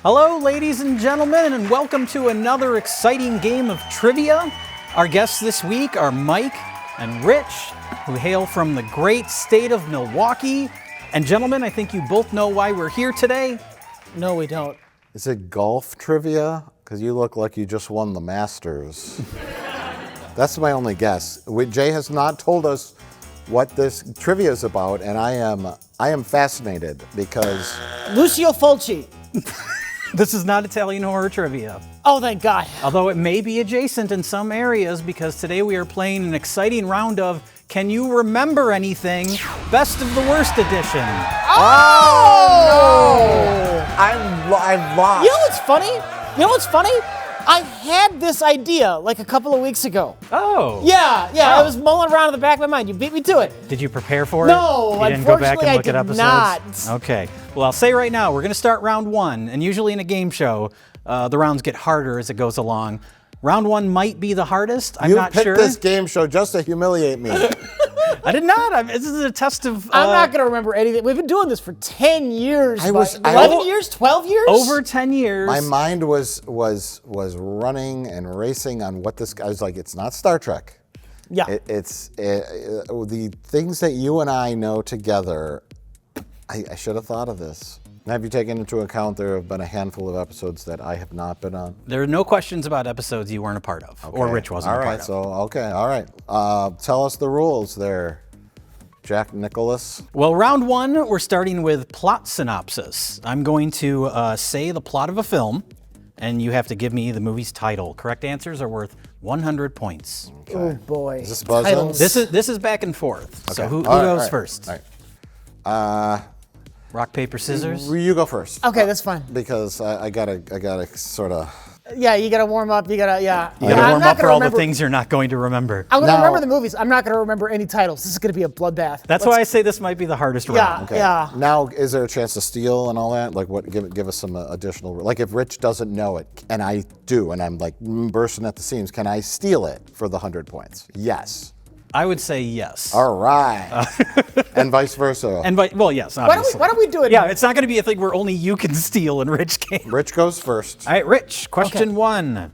Hello, ladies and gentlemen, and welcome to another exciting game of trivia. Our guests this week are Mike and Rich, who hail from the great state of Milwaukee. And gentlemen, I think you both know why we're here today. No, we don't. Is it golf trivia? Because you look like you just won the Masters. That's my only guess. Jay has not told us what this trivia is about, and I am fascinated because... Lucio Fulci. This is not Italian horror trivia. Oh, thank God. Although it may be adjacent in some areas, because today we are playing an exciting round of Can You Remember Anything? Best of the Worst edition. Oh! No! I'm lost. You know what's funny? I had this idea like a couple of weeks ago. Oh. Yeah, Oh. I was mulling around in the back of my mind. You beat me to it. Did you prepare for it? No, you didn't go back and unfortunately, look at I did episodes? not. Okay. Well, I'll say right now, we're going to start round one. And usually in a game show, the rounds get harder as it goes along. Round one might be the hardest. I'm not sure. You picked this game show just to humiliate me. I did not. This is a test of... I'm not going to remember anything. We've been doing this for 10 years. 11 years? 12 years? Over 10 years. My mind was running and racing on what this guy was like. It's not Star Trek. Yeah. It's the things that you and I know together. I should have thought of this. Have you taken into account there have been a handful of episodes that I have not been on? There are no questions about episodes you weren't a part of, or Rich wasn't a part of. All right. Tell us the rules there, Jack Nicholas. Well, round one, we're starting with plot synopsis. I'm going to say the plot of a film, and you have to give me the movie's title. Correct answers are worth 100 points. Okay. Oh, boy. Is this buzzing? Titles. This is back and forth. So Okay. who All right, goes all right, first? All right. Rock, paper, scissors? You go first. Okay, that's fine. Because I gotta sort of. Yeah, you got to warm up. You got to, yeah. You gotta warm up for all the things you're not going to remember. I'm going to Now- remember the movies. I'm not going to remember any titles. This is going to be a bloodbath. That's why I say this might be the hardest round. Okay. Yeah. Now, is there a chance to steal and all that? Like, what? Give us some additional. Like, if Rich doesn't know it, and I do, and I'm like bursting at the seams, can I steal it for the 100 points? Yes. I would say yes. All right. And vice versa. And well, yes, Why obviously. don't we do it? Yeah, it's not going to be a thing where only you can steal and Rich can't. Rich goes first. All right, Rich, question Okay. one.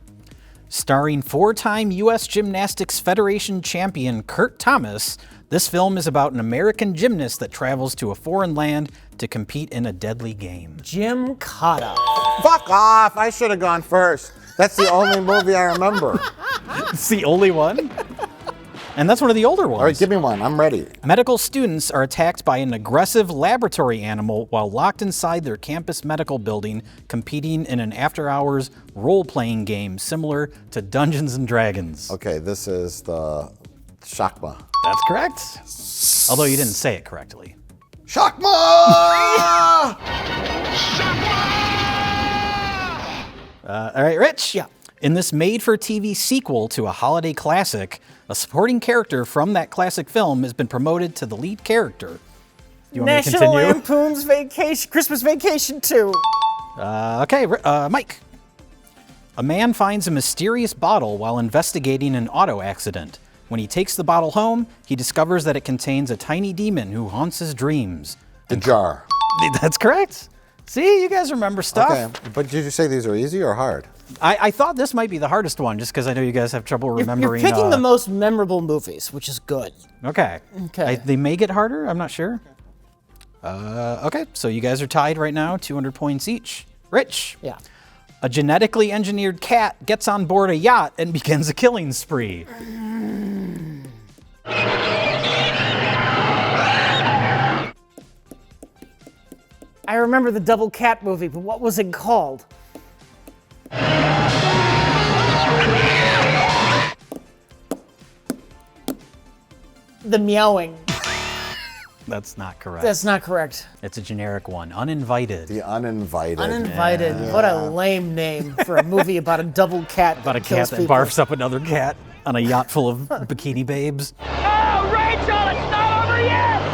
Starring four-time U.S. Gymnastics Federation champion Kurt Thomas, this film is about an American gymnast that travels to a foreign land to compete in a deadly game. Jim Cotta. Fuck off! I should have gone first. That's the only movie I remember. It's the only one? And that's one of the older ones. All right, give me one. I'm ready. Medical students are attacked by an aggressive laboratory animal while locked inside their campus medical building, competing in an after-hours role-playing game similar to Dungeons & Dragons. Okay, this is the Shakma. That's correct. Although you didn't say it correctly. Shakma! All right, Rich. Yeah. In this made-for-TV sequel to a holiday classic, a supporting character from that classic film has been promoted to the lead character. You want me to National continue? Lampoon's Vacation, Christmas Vacation 2. Okay, Mike. A man finds a mysterious bottle while investigating an auto accident. When he takes the bottle home, he discovers that it contains a tiny demon who haunts his dreams. The jar. That's correct. See, you guys remember stuff. Okay, but did you say these are easy or hard? I thought this might be the hardest one, just because I know you guys have trouble remembering. You're picking the most memorable movies, which is good. Okay. Okay. They may get harder. I'm not sure. Okay, so you guys are tied right now, 200 points each. Rich. Yeah. A genetically engineered cat gets on board a yacht and begins a killing spree. I remember the Double Cat movie, but what was it called? The Meowing. That's not correct. That's not correct. It's a generic one. Uninvited. The Uninvited. Uninvited. What a lame name for a movie about a double cat. About a that cat kills that people. barfs up another cat on a yacht full of bikini babes. Oh, Rachel, it's not over yet!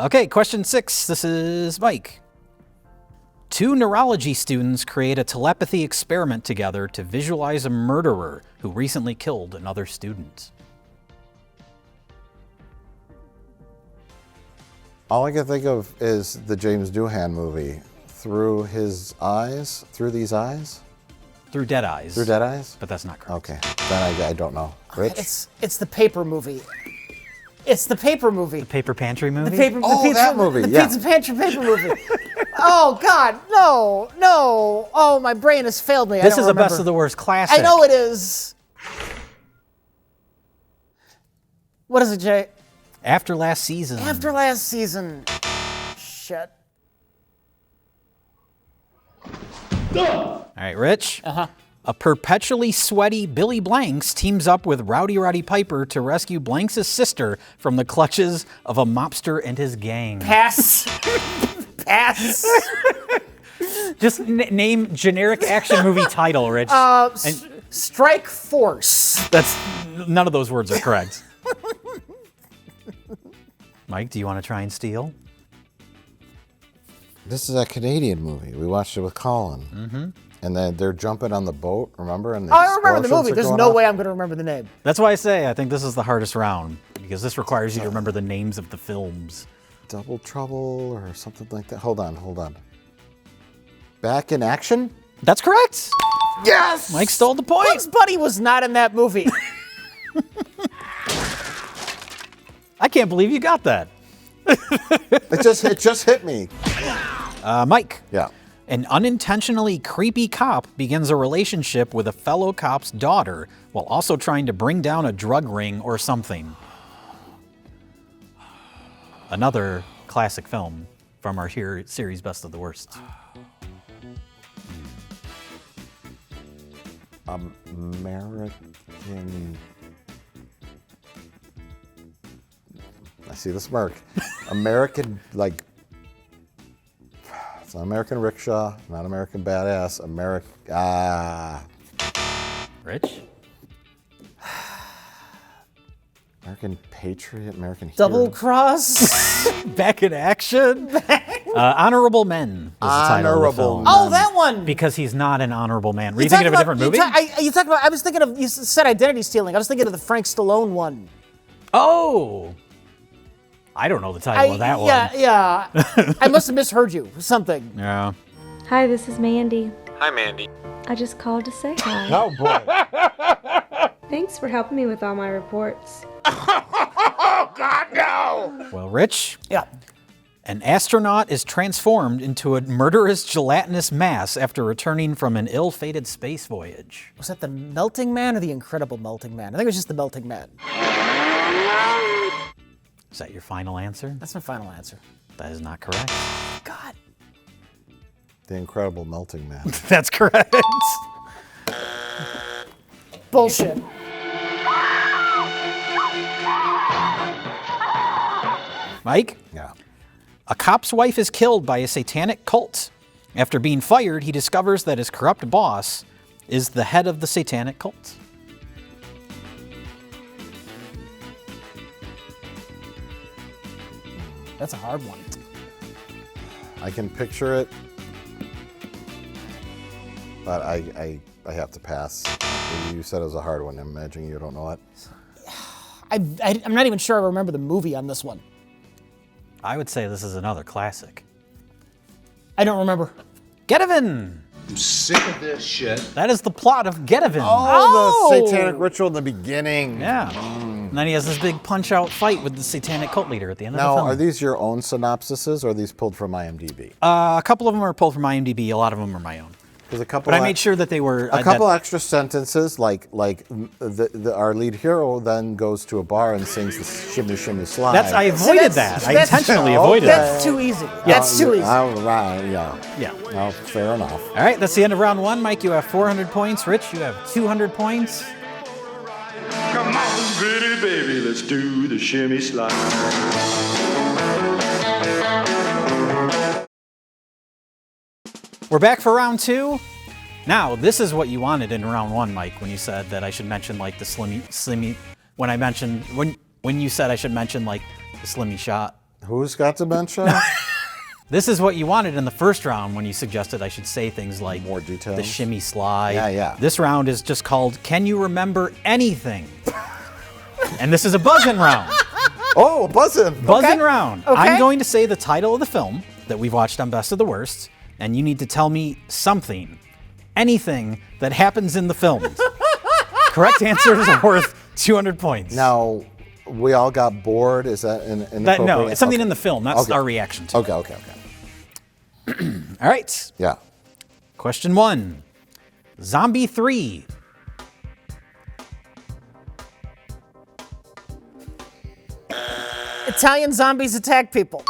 Okay, question 6. This is Mike. Two neurology students create a telepathy experiment together to visualize a murderer who recently killed another student. All I can think of is the James Doohan movie, Through These Eyes? Through Dead Eyes. Through Dead Eyes? But that's not correct. Okay, then I don't know. Rich? It's the paper movie. It's the paper movie. The Paper Pantry movie? That movie, The yeah. Pizza Pantry paper movie. Oh, God, no. Oh, my brain has failed me. This I don't is a remember. best of the worst classic. I know it is. What is it, Jay? After Last Season. After Last Season. Shit. All right, Rich. A perpetually sweaty Billy Blanks teams up with Rowdy Roddy Piper to rescue Blanks' sister from the clutches of a mobster and his gang. Pass. Pass. Just name generic action movie title, Rich. Strike Force. That's none of those words are correct. Mike, do you want to try and steal? This is a Canadian movie. We watched it with Colin. Mm-hmm. And then they're jumping on the boat, remember? And I remember the explosions movie. are There's going no off. way I'm going to remember the name. That's why I say I think this is the hardest round, because this requires you to remember the names of the films. Double Trouble or something like that. Hold on. Back in Action? That's correct. Yes! Mike stole the point. Bugs Bunny was not in that movie. I can't believe you got that. It just hit me. Mike. Yeah. An unintentionally creepy cop begins a relationship with a fellow cop's daughter while also trying to bring down a drug ring or something. Another classic film from our series Best of the Worst. American. I see the smirk. American, like. It's not American Rickshaw, not American Badass, Rich? American Patriot, American Double Hero. Cross. Back in Action? Honorable Men is the title of the Honorable film. Men. Oh, that one. Because he's not an honorable man. Were you thinking of a different movie? You talked about. I was thinking of. You said identity stealing. I was thinking of the Frank Stallone one. Oh! I don't know the title of that one. Yeah. I must have misheard you. Something. Yeah. Hi, this is Mandy. Hi, Mandy. I just called to say hi. Oh boy. Thanks for helping me with all my reports. Well, Rich, Yeah. an astronaut is transformed into a murderous gelatinous mass after returning from an ill-fated space voyage. Was that the Melting Man or the Incredible Melting Man? I think it was just the Melting Man. Is that your final answer? That's my final answer. That is not correct. God. The Incredible Melting Man. That's correct. Bullshit. Mike? Yeah. A cop's wife is killed by a satanic cult. After being fired, he discovers that his corrupt boss is the head of the satanic cult. That's a hard one. I can picture it, but I have to pass. You said it was a hard one. I'm imagining you don't know it. I'm not even sure I remember the movie on this one. I would say this is another classic. I don't remember. Get Even! I'm sick of this shit. That is the plot of Get Even. Oh, the satanic ritual in the beginning. Yeah. And then he has this big punch-out fight with the satanic cult leader at the end of the Now, film. are these your own synopsises, or are these pulled from IMDb? A couple of them are pulled from IMDb. A lot of them are my own. There's a couple. But I made sure that they were... a couple extra sentences, like our lead hero then goes to a bar and sings the Shimmy Shimmy Slide. I avoided that. I intentionally avoided that. That's too easy. That's too easy. All right, yeah. Yeah. No, fair enough. All right, that's the end of round one. Mike, you have 400 points. Rich, you have 200 points. Come on, pretty baby, let's do the shimmy slide. We're back for round two. Now, this is what you wanted in round one, Mike, when you said that I should mention like the slimmy when you said I should mention like the slimmy shot. Who's got dementia? This is what you wanted in the first round when you suggested I should say things like More details? the shimmy slide. Yeah. This round is just called Can You Remember Anything? And this is a buzzing round. Oh, buzzing. Buzzing round. Okay. I'm going to say the title of the film that we've watched on Best of the Worst, and you need to tell me something, anything that happens in the films. Correct answers are worth 200 points. Now, we all got bored. Is that in That, no, it's something in the film. That's Okay. our reaction to it. Okay. All right. Yeah. Question 1. Zombie 3. Italian zombies attack people.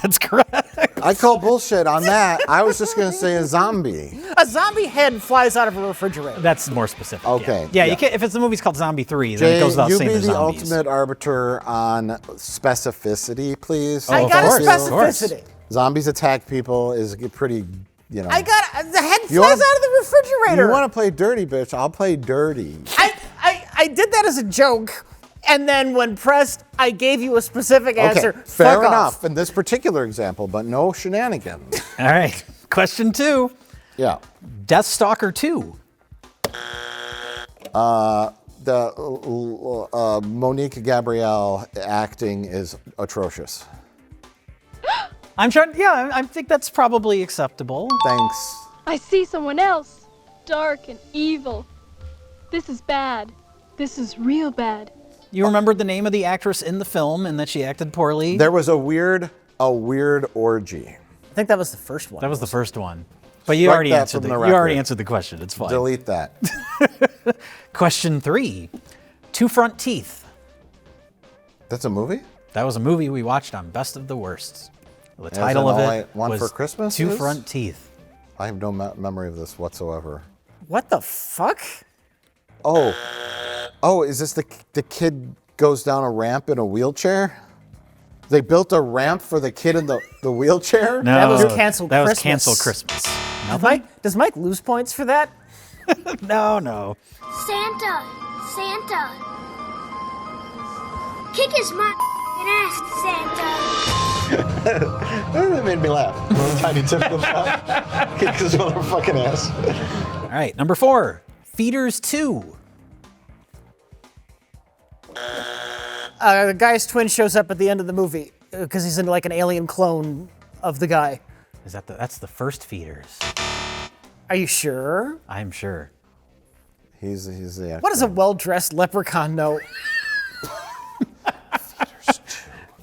That's correct. I call bullshit on that. I was just going to say a zombie. A zombie head flies out of a refrigerator. That's more specific. Okay, Yeah, yeah. You can't, if it's the movie's called Zombie 3, then Jay, it goes without you saying be they're the zombies. ultimate arbiter on specificity, please. I of got course, a of course. specificity. Zombies attack people is pretty, the head You flies wanna- out of the refrigerator. You want to play dirty, bitch? I'll play dirty. I did that as a joke, and then when pressed, I gave you a specific answer. Okay, fair Fuck enough off. in this particular example, but no shenanigans. All right. Question 2. Yeah. Deathstalker 2. The Monique Gabrielle acting is atrocious. I'm trying. Yeah, I think that's probably acceptable. Thanks. I see someone else, dark and evil. This is bad. This is real bad. You remembered the name of the actress in the film and that she acted poorly. There was a weird orgy. I think that was the first one. That was the first one. But you Strike already that answered from the, the you already record. answered the question. It's fine. Delete that. Question 3. Two Front Teeth. That's a movie? That was a movie we watched on Best of the Worst. The As title in of All it I Want was for Christmas Two is? Front Teeth. I have no memory of this whatsoever. What the fuck? Oh, is this the kid goes down a ramp in a wheelchair? They built a ramp for the kid in the wheelchair? No, That was Cancel That was Christmas. Cancel Christmas. Does Mike lose points for that? No. Santa, kick his ass, Santa. That made me laugh. Tiny tip of that. Kick his motherfucking ass. All right, number 4. Feeders 2. The guy's twin shows up at the end of the movie because he's in like an alien clone of the guy. That's the first Feeders. Are you sure? I'm sure. He's the actor. What does a well-dressed leprechaun know?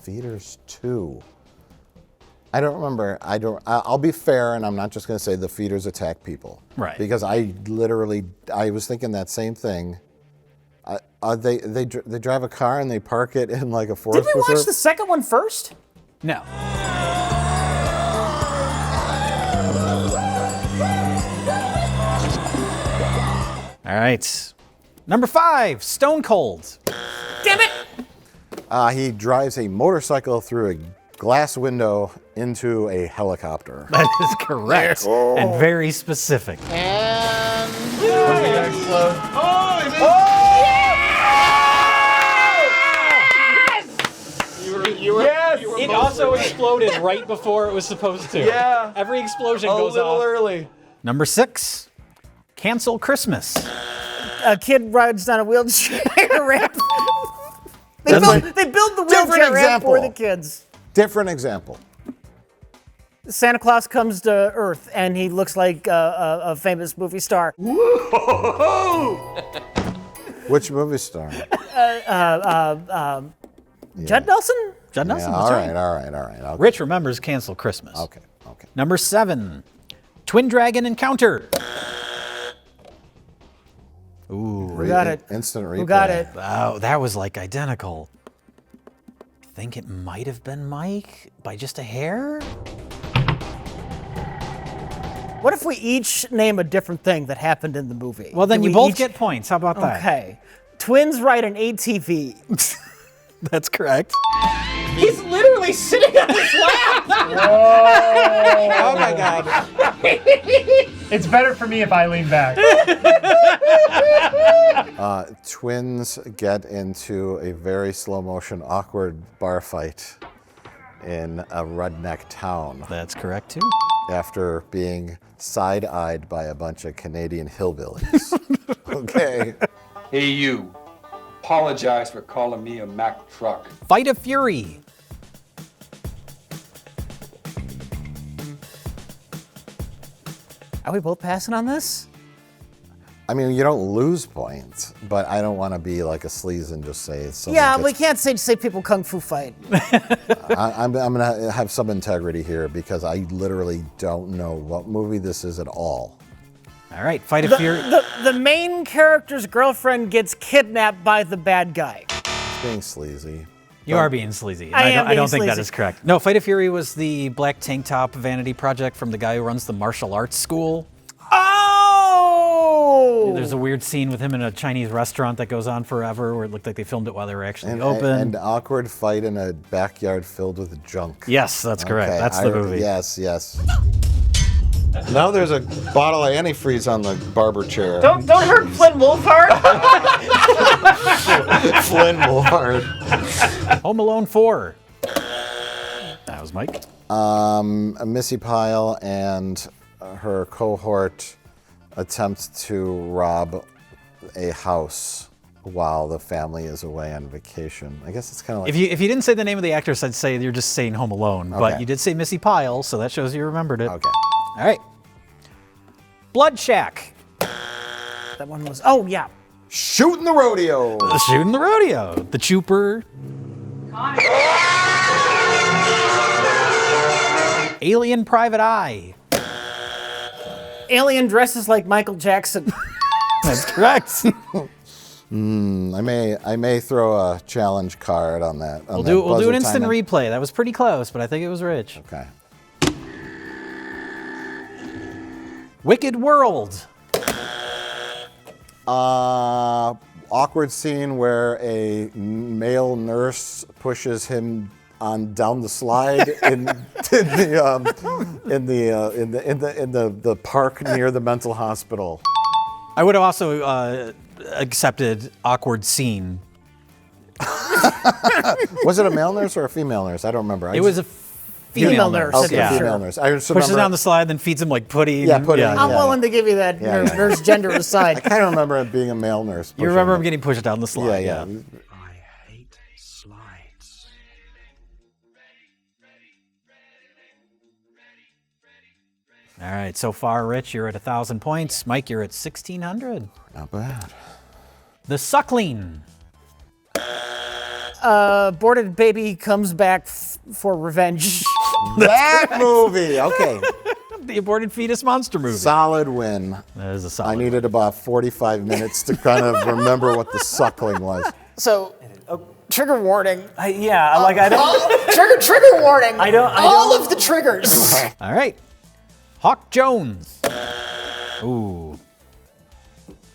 Feeders 2. I don't remember. I'll be fair, and I'm not just going to say the feeders attack people. Right. Because I was thinking that same thing. They drive a car and they park it in like a forest Did we reserve. watch the second one first? No. All right. Number 5. Stone Cold. Damn it! He drives a motorcycle through a glass window into a helicopter. That is correct and very specific. It also exploded right before it was supposed to. Yeah. Every explosion A goes little off. early. Number 6. Cancel Christmas. A kid rides down a wheelchair ramp. They That's build the Different wheelchair ramp for example. the kids. Different example. Santa Claus comes to Earth and he looks like a famous movie star. Which movie star? Judd Nelson? Judd Yeah, Nelson, all that's right. Okay. Rich remembers Cancel Christmas. Okay. Number 7. Twin Dragon Encounter. Who got it? Instant replay. Who got it? Oh, that was like identical. I think it might have been Mike by just a hair. What if we each name a different thing that happened in the movie? Well, then Do you we both each- get points. How about that? Okay. Twins ride an ATV. That's correct. He's literally sitting on his lap. Oh my god. It's better for me if I lean back. Twins get into a very slow motion, awkward bar fight in a redneck town That's correct too. after being side-eyed by a bunch of Canadian hillbillies. Okay. Hey you, apologize for calling me a Mack truck. Fight of Fury. Are we both passing on this? I mean, you don't lose points, but I don't want to be like a sleaze and just say it's. Yeah, we can't say people kung fu fight. I'm gonna have some integrity here because I literally don't know what movie this is at all. All right, Fight of Fury. The main character's girlfriend gets kidnapped by the bad guy. It's being sleazy. You are being sleazy. I don't think that sleazy. is correct. No, Fight of Fury was the black tank top vanity project from the guy who runs the martial arts school. Oh! There's a weird scene with him in a Chinese restaurant that goes on forever where it looked like they filmed it while they were actually open. And awkward fight in a backyard filled with junk. Yes, that's correct. That's the movie. Yes, yes. Now there's a bottle of antifreeze on the barber chair. Don't hurt Flynn Wolfhard. Flynn Wolfhard. Home Alone 4. That was Mike. Missy Pyle and her cohort attempt to rob a house while the family is away on vacation. I guess it's kind of like... If you didn't say the name of the actress, I'd say you're just saying Home Alone. Okay. But you did say Missy Pyle, so that shows you remembered it. Okay. All right. Blood Shack. That one was. Oh yeah. Shooting the rodeo. Shooting the rodeo. The Trooper. Alien Private Eye. Alien dresses like Michael Jackson. That's correct. I may throw a challenge card on that. We'll do an instant replay. That was pretty close, but I think it was Rich. Okay. Wicked World. Awkward scene where a male nurse pushes him on down the slide in the park near the mental hospital. I would have also accepted awkward scene. Was it a male nurse or a female nurse? I don't remember. It was a female nurse. Okay, Yeah. female nurse. I just Pushes remember, down the slide, then feeds him like pudding. Yeah, pudding. I'm willing to give you that Yeah, yeah. nurse gender aside. I kind of remember it being a male nurse. You remember him getting pushed down the slide. Yeah. I hate slides. All right, so far, Rich, you're at 1,000 points. Mike, you're at 1,600. Not bad. The Suckling. Aborted baby comes back for revenge. That movie. Okay. The aborted fetus monster movie. Solid win. That is a solid I needed about 45 minutes to kind of remember what the suckling was. So, trigger warning. Trigger warning. I don't- All of the triggers. All right. Hawk Jones. Ooh.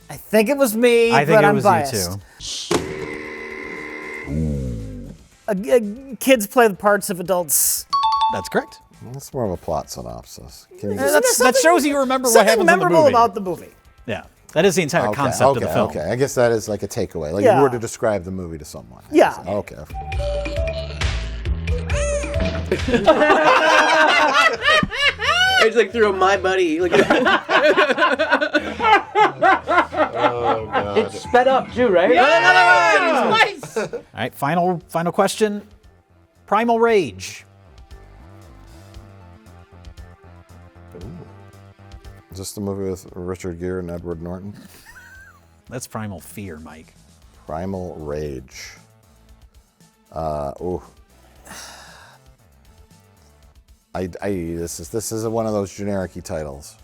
I think it was me, I think but it I'm was biased. you too. Kids play the parts of adults. That's correct. That's more of a plot synopsis. Can you That shows you remember what Something happens in the memorable movie. about the movie. Yeah. That is the entire concept of the film. Okay, I guess that is like a takeaway. Like if Yeah. you were to describe the movie to someone. Yeah. Okay. It's like through my buddy. Look at Oh god. It's sped up too, right? All right, final question. Primal Rage. Is this the movie with Richard Gere and Edward Norton? That's Primal Fear, Mike. Primal Rage. This is one of those generic-y titles.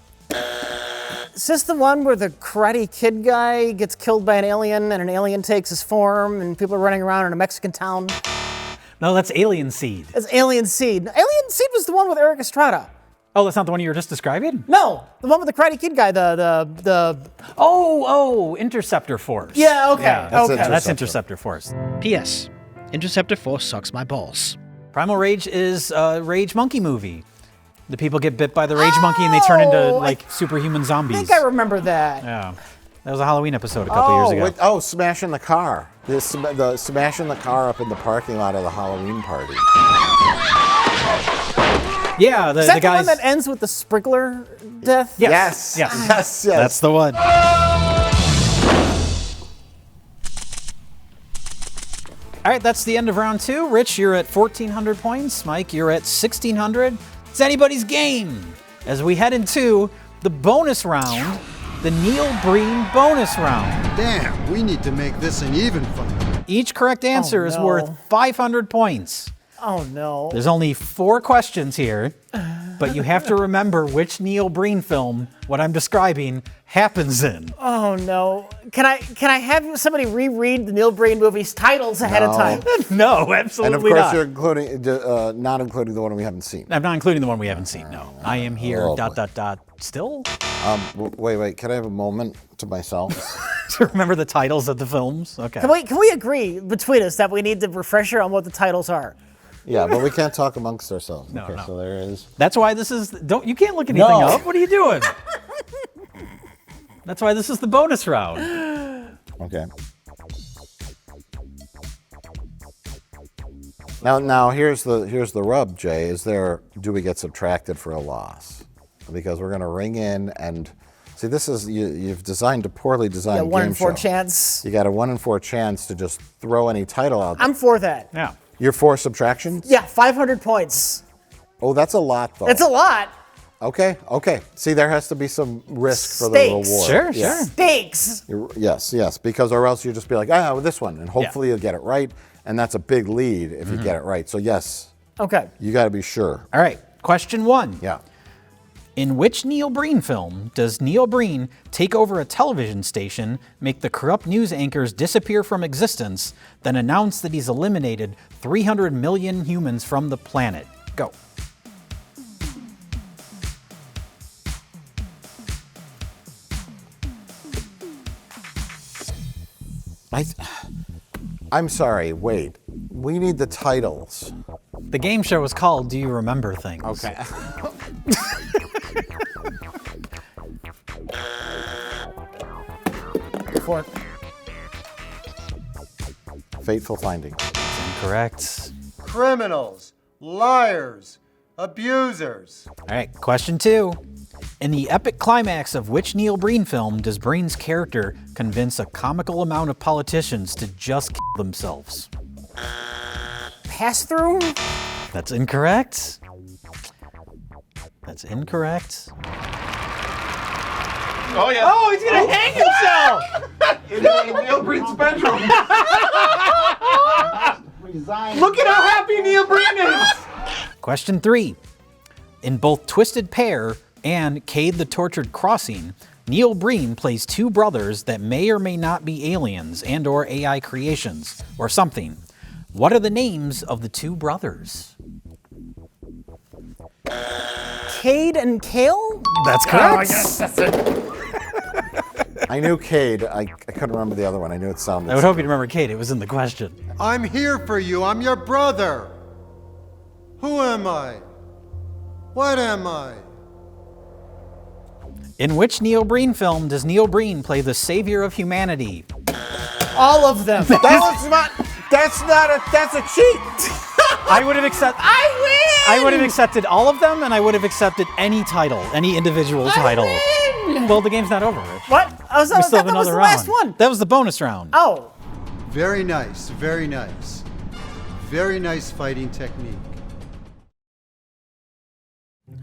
Is this the one where the Karate Kid guy gets killed by an alien and an alien takes his form and people are running around in a Mexican town? No, that's Alien Seed. It's Alien Seed. Alien Seed was the one with Eric Estrada. Oh, that's not the one you were just describing? No, the one with the Karate Kid guy, the Oh, Interceptor Force. Yeah, okay. Yeah, That's okay. That's Interceptor Force. P.S. Interceptor Force sucks my balls. Primal Rage is a Rage Monkey movie. The people get bit by the Rage Monkey and they turn into like superhuman zombies. I think I remember that. Yeah. That was a Halloween episode a couple years ago. Smashing the car. The smashing the car up in the parking lot of the Halloween party. Yeah, Is that the the one guys. that ends with the sprinkler death? Yes. Yes. That's the one. All right, that's the end of round 2. Rich, you're at 1,400 points. Mike, you're at 1,600. It's anybody's game as we head into the bonus round, the Neil Breen bonus round. Damn, we need to make this an even fight. Each correct answer is worth 500 points. Oh, no. There's only 4 questions here, but you have to remember which Neil Breen film what I'm describing happens in. Oh, no. Can I have somebody reread the Neil Breen movie's titles ahead of time? No, absolutely And of course, not. you're including, not including the one we haven't seen. I'm not including the one we haven't seen, no. I am here, Oh, still? Wait, can I have a moment to myself? To remember the titles of the films? Okay. Can we agree between us that we need the refresher on what the titles are? Yeah, but we can't talk amongst ourselves. No, okay, no. so there is. That's why this is, you can't look anything up. What are you doing? That's why this is the bonus round. Okay. Now here's the rub, Jay. Do we get subtracted for a loss? Because we're going to ring in and see. This is you've designed a poorly designed game show. 1 in 4 chance. You got a 1 in 4 chance to just throw any title out there. I'm for that. Yeah. You're for subtractions? Yeah, 500 points. Oh, that's a lot, though. It's a lot. Okay. See, there has to be some risk for the Stakes. reward. Sure. Stakes. Yes, because or else you just be like, this one, and hopefully you'll get it right, and that's a big lead if you get it right. So yes. Okay. You got to be sure. All right, question 1. Yeah. In which Neil Breen film does Neil Breen take over a television station, make the corrupt news anchors disappear from existence, then announce that he's eliminated 300 million humans from the planet? Go. I'm sorry, wait. We need the titles. The game show was called Do You Remember Things? Okay. For Fateful Finding. Incorrect. Criminals, liars, abusers. All right, question 2. In the epic climax of which Neil Breen film does Breen's character convince a comical amount of politicians to just kill themselves? Pass through? That's incorrect. That's incorrect. Oh, yeah. Oh, he's gonna hang himself! In Neil Breen's bedroom. Look at how happy Neil Breen is! Question 3. In both Twisted Pair and Cade the Tortured Crossing, Neil Breen plays 2 brothers that may or may not be aliens and or AI creations, or something. What are the names of the 2 brothers? Cade and Kale? That's correct. Oh, yes, that's it. I knew Cade. I couldn't remember the other one. I knew it sounded. I would hope you'd remember Cade. It was in the question. I'm here for you. I'm your brother. Who am I? What am I? In which Neil Breen film does Neil Breen play the savior of humanity? All of them. That's a cheat. I would have accepted. I would have accepted all of them, and I would have accepted any title, any individual title. Well, the game's not over, Rich. What? We still have that was another the round. last one. That was the bonus round. Oh. Very nice, very nice. Very nice fighting technique.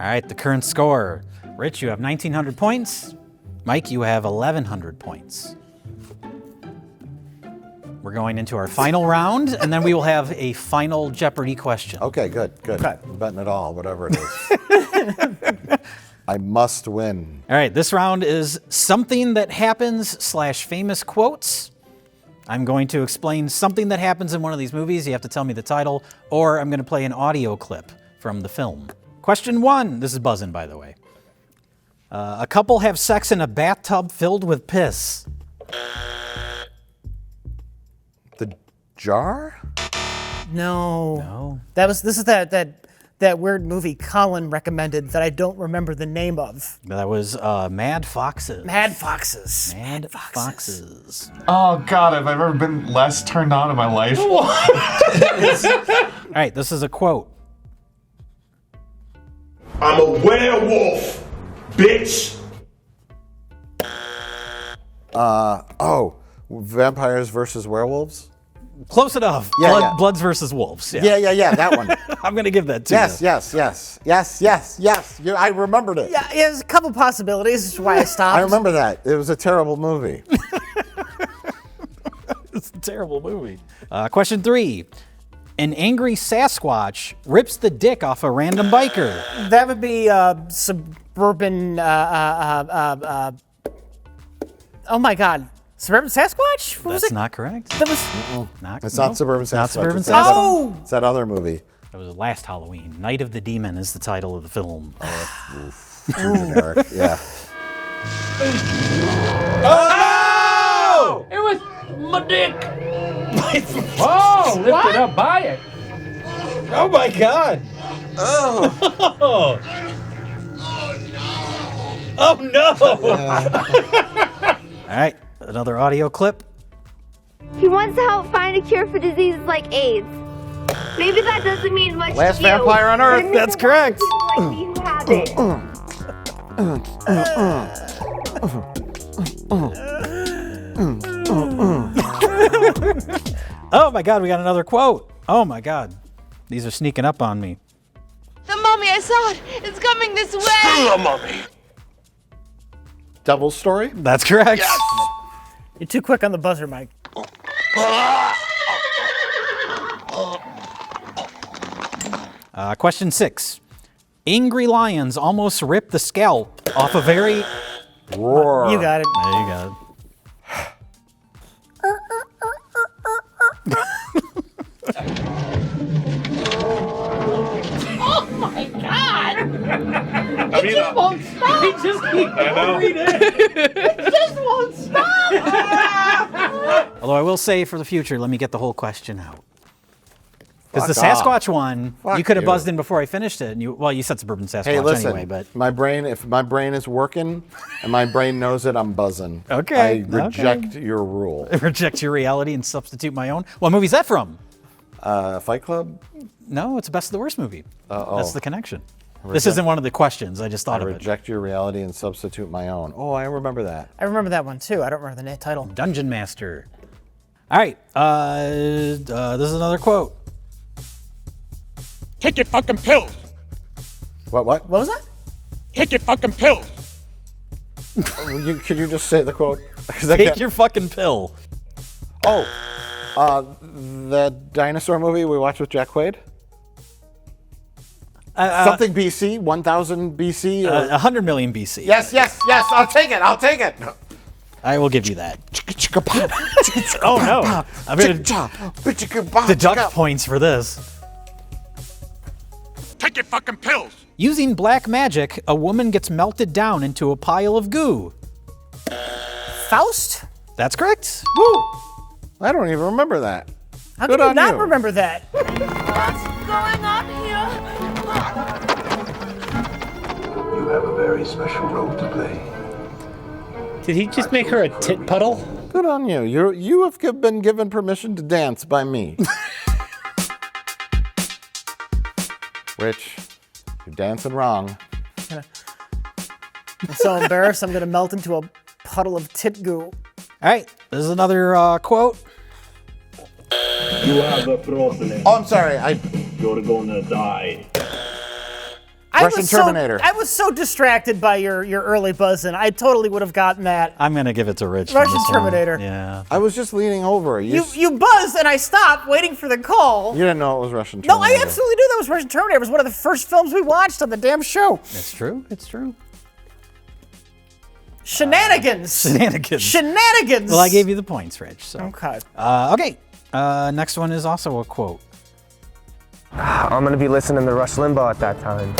All right, the current score. Rich, you have 1,900 points. Mike, you have 1,100 points. We're going into our final round, and then we will have a final Jeopardy question. Okay, good. Okay. I'm betting it all, whatever it is. I must win. All right, this round is something that happens / famous quotes. I'm going to explain something that happens in one of these movies. You have to tell me the title, or I'm going to play an audio clip from the film. Question 1. This is buzzing, by the way. A couple have sex in a bathtub filled with piss. The jar? No. This is that weird movie Colin recommended that I don't remember the name of. That was Mad Foxes. Mad Foxes. Mad Foxes. Oh God, have I ever been less turned on in my life? All right, this is a quote. I'm a werewolf, bitch. Vampires versus werewolves? Close enough. Yeah, Bloods versus Wolves. Yeah, that one. I'm going to give that to Yes, you. yes. I remembered it. Yeah, there's a couple possibilities. That's why I stopped. I remember that. It was a terrible movie. It's a terrible movie. Question 3. An angry Sasquatch rips the dick off a random biker. That would be suburban. Oh my God, suburban Sasquatch? What was That's it? not correct. That was. It's not Suburban Sasquatch. Not Suburban It's Sasquatch. Oh! It's that other movie. That was last Halloween. Night of the Demon is the title of the film. Too generic. Yeah. Oh! It was my dick. Oh, lifted up by it. Oh my God. Oh. Oh no. All right, another audio clip. He wants to help find a cure for diseases like AIDS. Maybe that doesn't mean much Last to you. vampire on Earth. but it means That's a lot to correct. people like me who have it. Oh my God, we got another quote. Oh my God, these are sneaking up on me. The mummy, I saw it. It's coming this way. mummy. Devil's Story? That's correct. You're too quick on the buzzer, Mike. Question 6. Angry lions almost rip the scalp off a very... Roar. You got it. There you go. Oh my God! I mean, Won't stop. He just keeps going in. It just won't stop. Although I will say for the future, let me get the whole question out. Because the Fuck off. Sasquatch one, Fuck you could have you. buzzed in before I finished it. And you said suburban Sasquatch Hey, listen. anyway, but my brain, if my brain is working and my brain knows it, I'm buzzing. Okay, I reject your rule. I reject your reality and substitute my own. What movie's that from? Fight Club? No, it's a Best of the Worst movie. That's the connection. This Reject- isn't one of the questions. I just I thought of it. reject your reality and substitute my own. Oh, I remember that. I remember that one too. I don't remember the title. Dungeon Master. All right. This is another quote. Take your fucking pills. What? What was that? Take your fucking pills. Could you just say the quote? 'Cause I Take can't- your fucking pill. Oh, the dinosaur movie we watched with Jack Quaid? Something BC, 1000 BC? Or... 100 million BC. Yes, I'll take it. I will give you that. Oh no. I'm going to deduct points for this. Take your fucking pills. Using black magic, a woman gets melted down into a pile of goo. Faust? That's correct. Woo! I don't even remember that. How Good can you on not you. remember that? What's going on here? You have a very special role to play. Did he just make her a tit puddle? Good on you. You have been given permission to dance by me. Rich, you're dancing wrong. I'm so embarrassed. I'm gonna melt into a puddle of tit goo. All right. This is another quote. You have a problem. Oh, I'm sorry. You're gonna die. Russian Terminator. I was so distracted by your early buzzing. I totally would have gotten that. I'm going to give it to Rich. for Russian this one. Terminator. Yeah. I was just leaning over. You buzzed and I stopped waiting for the call. You didn't know it was Russian No, Terminator. I absolutely knew that was Russian Terminator. It was one of the first films we watched on the damn show. It's true. It's true. Shenanigans. Shenanigans. Well, I gave you the points, Rich. So. Okay. Okay. Next one is also a quote. I'm gonna be listening to Rush Limbaugh at that time.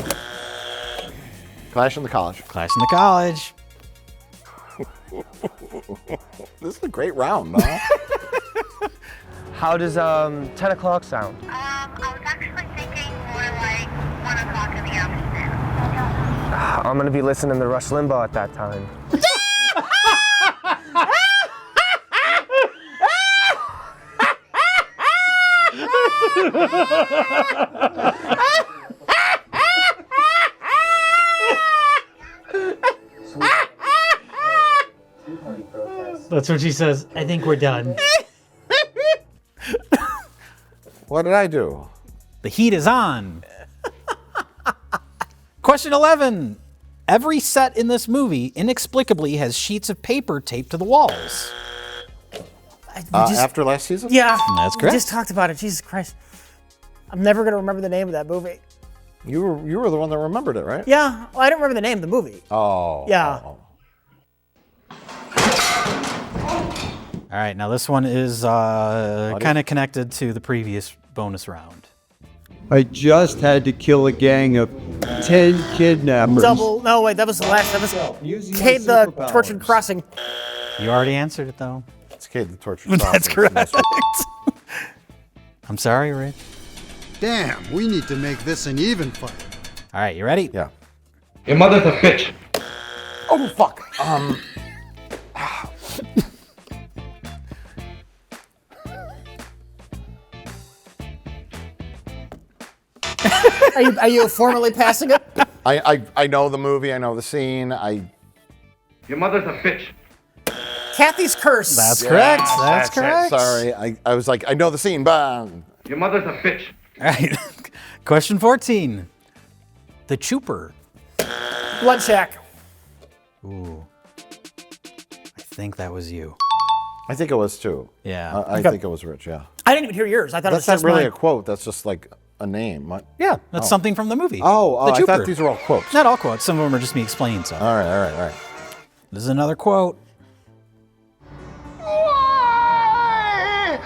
Clash in the College. Clash in the College. This is a great round, huh? How does 10 o'clock sound? I was actually thinking more like 1 o'clock in the afternoon. I'm gonna be listening to Rush Limbaugh at that time. That's what she says. I think we're done. What did I do? The heat is on. Question 11. Every set in this movie inexplicably has sheets of paper taped to the walls. After last season? Yeah. That's correct. We just talked about it. Jesus Christ. I'm never going to remember the name of that movie. You were the one that remembered it, right? Yeah. Well, I don't remember the name of the movie. Oh. Yeah. Oh. All right, now this one is kind of connected to the previous bonus round. I just had to kill a gang of 10 kidnappers. No, wait, that was the last. That was Cade the Tortured Crossing. You already answered it, though. It's Cade the Tortured Crossing. That's correct. I'm sorry, Rich. Damn, we need to make this an even fight. All right, you ready? Yeah. Your mother's a bitch. Oh, fuck. Are you formally passing it? I know the movie. I know the scene. Your mother's a bitch. Kathy's Curse. That's correct. That's it. correct. Sorry, I was like, I know the scene, but... Your mother's a bitch. All right. Question 14. The Trooper. Blood Shack. Ooh. I think that was you. I think it was too. Yeah. I think it was Rich, yeah. I didn't even hear yours. I thought it was That's just not really mine. a quote. That's just like a name. What? Yeah, that's something from the movie. Oh, The I Trooper. thought these were all quotes. Not all quotes. Some of them are just me explaining something. All right. This is another quote. Why?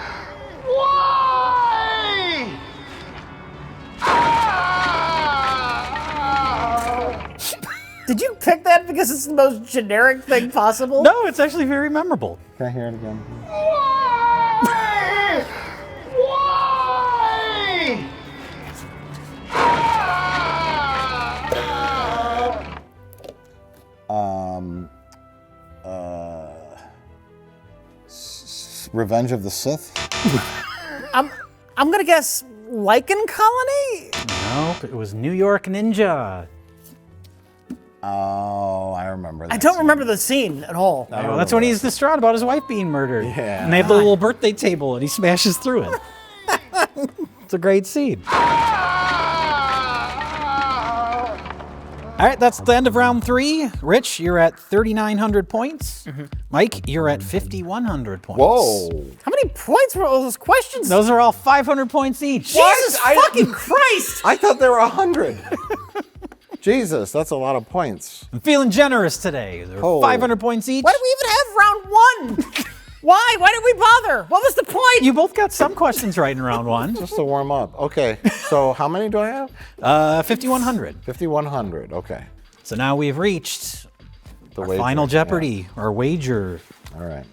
Did you pick that because it's the most generic thing possible? No, it's actually very memorable. Can I hear it again? Why? Revenge of the Sith? I'm gonna guess Lichen Colony? Nope, it was New York Ninja. Oh, I remember that. I don't remember the scene at all. Oh, that's when he's distraught about his wife being murdered. Yeah. And they have the little birthday table and he smashes through it. It's a great scene. All right, that's the end of round 3. Rich, you're at 3,900 points. Mike, you're at 5,100 points. Whoa. How many points were all those questions? Those are all 500 points each. Jesus fucking Christ! I thought there were 100. Jesus, that's a lot of points. I'm feeling generous today. There are 500 points each. Why did we even have round 1? Why? Why did we bother? What was the point? You both got some questions right in round 1. Just to warm up. Okay, so how many do I have? 5,100. 5,100, okay. So now we've reached our wager, final Jeopardy, our wager. All right.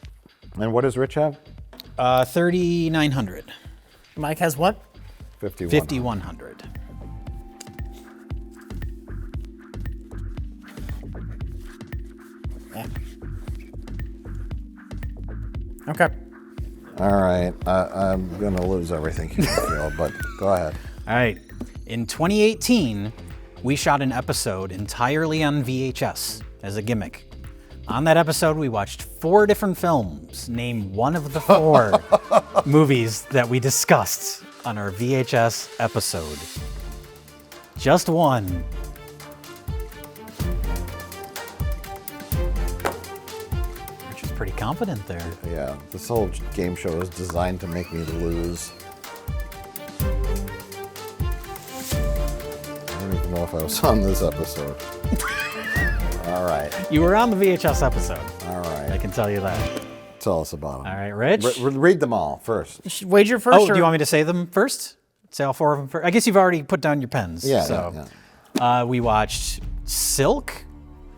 And what does Rich have? 3,900. Mike has what? 5,100. Yeah. Okay. All right. I'm going to lose everything here, I feel, but go ahead. All right. In 2018, we shot an episode entirely on VHS as a gimmick. On that episode, we watched 4 different films. Name one of the 4 movies that we discussed on our VHS episode. Just one. Rich was pretty confident there. Yeah, this whole game show is designed to make me lose. I don't even know if I was on this episode. All right. You were on the VHS episode. All right. I can tell you that. Tell us about them. All right, Rich. Read them all first. You should wager first. Oh, do you want me to say them first? Say all 4 of them first? I guess you've already put down your pens. Yeah, So, yeah. We watched Silk,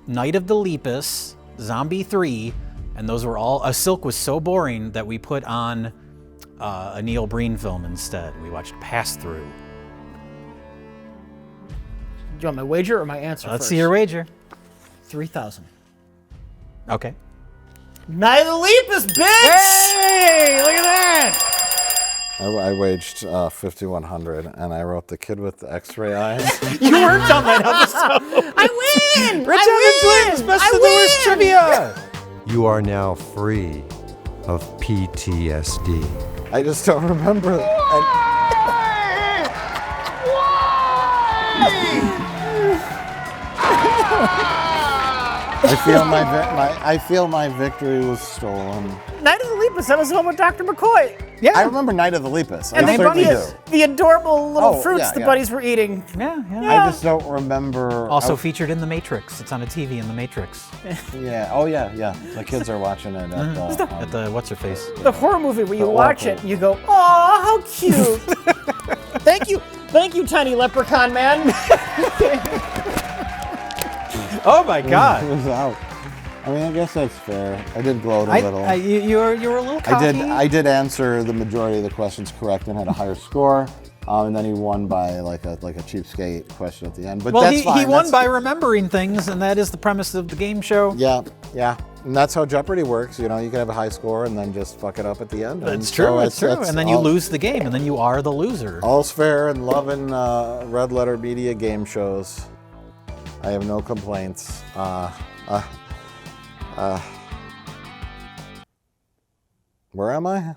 Night of the Lepus, Zombie 3, and those were all... Silk was so boring that we put on a Neil Breen film instead. We watched Pass Through. Do you want my wager or my answer Let's first? see your wager. 3,000. Okay. Night of the Lepus, bitch! Hey, look at that! I waged 5,100, and I wrote The Kid with the X-Ray Eyes. You weren't on that episode. I win! Rich I Evans win! wins! Best I of the worst win! trivia! You are now free of PTSD. I just don't remember. I feel my victory was stolen. Night of the Lepus, that was the one with Dr. McCoy. Yeah. I remember Night of the Lepus. And I certainly do. the adorable little Oh, fruits yeah, the yeah. buddies were eating. Yeah, yeah. I just don't remember. Also featured in The Matrix. It's on a TV in The Matrix. Yeah. Oh yeah, yeah. The kids are watching it At the what's her face? The horror movie where you The watch Oracle. it and you go, "Oh, how cute!" Thank you, tiny leprechaun man. Oh my God! It was out. I mean, I guess that's fair. I did gloat a little. You were a little cocky. I did answer the majority of the questions correct and had a higher score. And then he won by like a cheapskate question at the end. But Well, that's fine. he won by remembering things, and that is the premise of the game show. Yeah, yeah. And that's how Jeopardy works. You know, you can have a high score and then just fuck it up at the end. It's true. It's true. And then you lose the game, and then you are the loser. All's fair in loving Red Letter Media game shows. I have no complaints. Where am I?